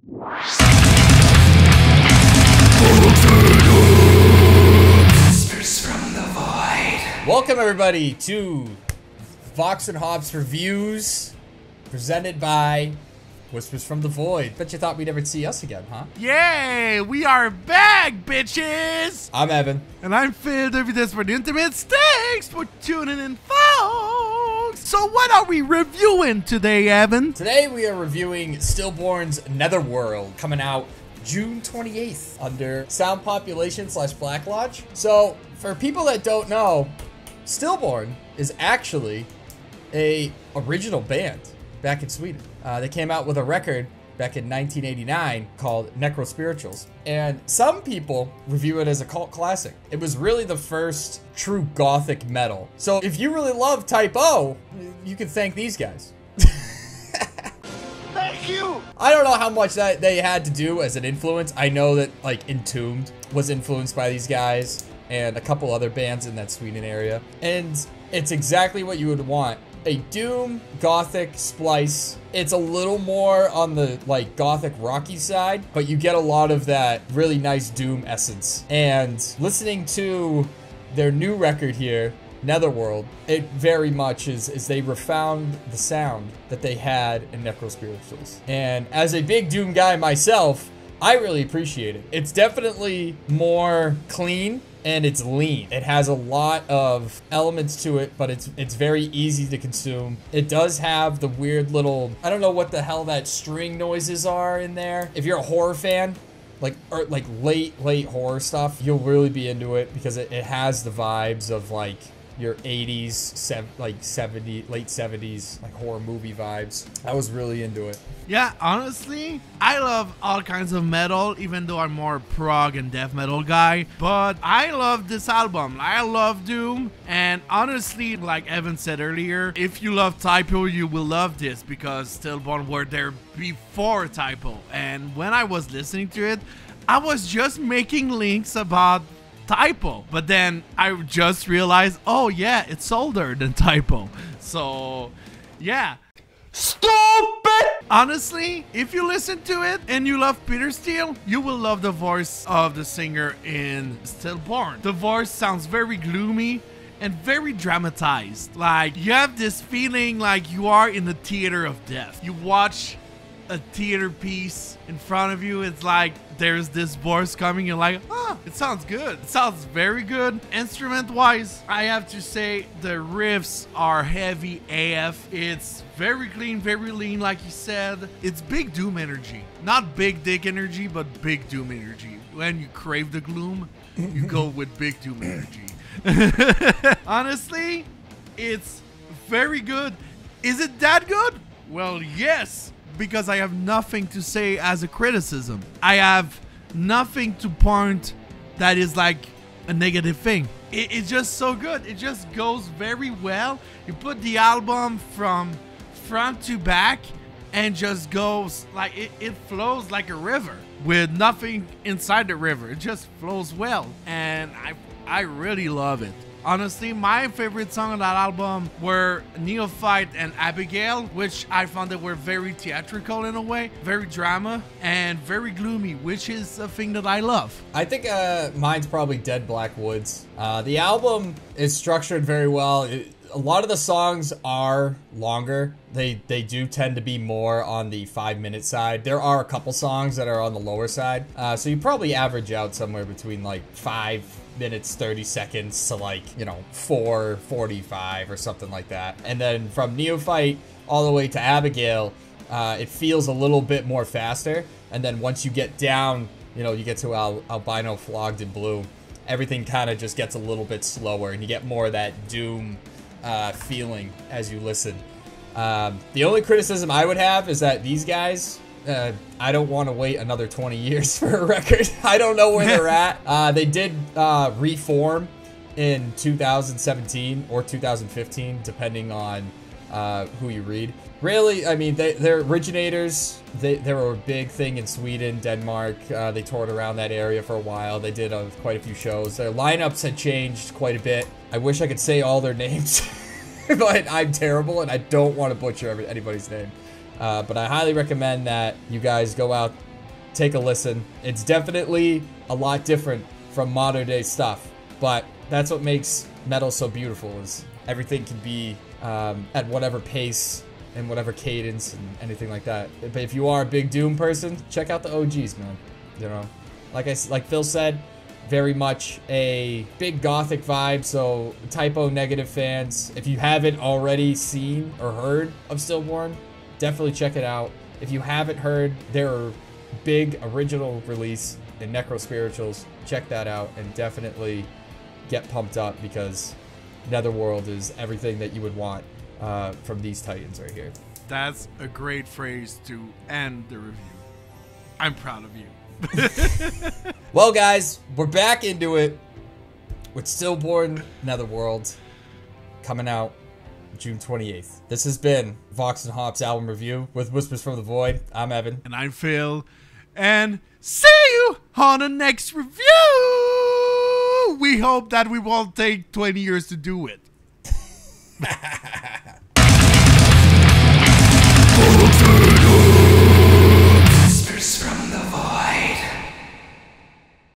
Whispers from the void. Welcome everybody to Vox and Hops Reviews, presented by Whispers from the Void. Bet you thought we'd never see us again, huh? Yay! We are back, bitches! I'm Evan. And I'm Phil, this for the Intimates. Thanks for tuning in, folks! So what are we reviewing today, Evan? Today we are reviewing Stillborn's Netherworld, coming out June 28th under Sound Population / Black Lodge. So, for people that don't know, Stillborn is actually a original band back in Sweden. They came out with a record back in 1989 called Necrospirituals, and some people review it as a cult classic. It was really the first true gothic metal. So if you really love Type O, you can thank these guys. Thank you! I don't know how much that they had to do as an influence. I know that like Entombed was influenced by these guys and a couple other bands in that Sweden area, and it's exactly what you would want. A doom gothic splice. It's a little more on the like gothic rocky side, but you get a lot of that really nice doom essence. And listening to their new record here, Netherworld, it very much is they refound the sound that they had in Necrospirituals. And as a big doom guy myself, I really appreciate it. It's definitely more clean and it's lean. It has a lot of elements to it, but it's very easy to consume. It does have the weird little, I don't know what the hell that string noises are in there. If you're a horror fan, like late horror stuff, you'll really be into it because it has the vibes of like your 80s, late 70s, like horror movie vibes. I was really into it. Yeah, honestly, I love all kinds of metal, even though I'm more prog and death metal guy. But I love this album. I love doom. And honestly, like Evan said earlier, if you love Type O, you will love this because Stillborn were there before Type O. And when I was listening to it, I was just making links about Type O, but then I just realized, oh yeah, it's older than Type O. So yeah, stupid. Honestly, if you listen to it and you love Peter Steele, you will love the voice of the singer in Stillborn. The voice sounds very gloomy and very dramatized. Like you have this feeling like you are in the theater of death. You watch a theater piece in front of you. It's like there's this voice coming. You're like, oh, it sounds good. It sounds very good. Instrument wise, I have to say the riffs are heavy AF. It's very clean, very lean, like you said. It's big doom energy, not big dick energy, but big doom energy. When you crave the gloom, you go with big doom energy. Honestly, it's very good. Is it that good? Well, yes, because I have nothing to say as a criticism. I have nothing to point that is like a negative thing. It's just so good. It just goes very well. You put the album from front to back and just goes like it flows like a river with nothing inside the river. It just flows well, and I really love it. Honestly, my favorite song on that album were Neophyte and Abigail, which I found that were very theatrical in a way, very drama, and very gloomy, which is a thing that I love. I think mine's probably Dead Black Woods. The album is structured very well. A lot of the songs are longer. They do tend to be more on the 5-minute side. There are a couple songs that are on the lower side. So you probably average out somewhere between like 5 minutes 30 seconds to like, you know, 4:45 or something like that. And then from Neophyte all the way to Abigail, it feels a little bit more faster. And then once you get down, you know, you get to Albino Flogged in Blue, everything kind of just gets a little bit slower and you get more of that doom feeling as you listen. The only criticism I would have is that these guys, I don't want to wait another 20 years for a record. I don't know where they're at. They did reform in 2017 or 2015, depending on who you read. Really, I mean, they're originators. They were a big thing in Sweden, Denmark. They toured around that area for a while. They did quite a few shows. Their lineups had changed quite a bit. I wish I could say all their names, but I'm terrible and I don't want to butcher anybody's name. But I highly recommend that you guys go out take a listen. It's definitely a lot different from modern day stuff, but that's what makes metal so beautiful, is everything can be at whatever pace and whatever cadence and anything like that. But if you are a big Doom person, check out the OGs, man. You know, like Phil said, very much a big gothic vibe. So typo negative fans, if you haven't already seen or heard of Stillborn, definitely check it out. If you haven't heard their big original release in Necro Spirituals, check that out and definitely get pumped up, because Netherworld is everything that you would want from these titans right here. That's a great phrase to end the review. I'm proud of you. Well, guys, we're back into it with Stillborn Netherworld, coming out June 28th. This has been Vox and Hops album review with Whispers from the Void. I'm Evan. And I'm Phil. And see you on the next review. We hope that we won't take 20 years to do it.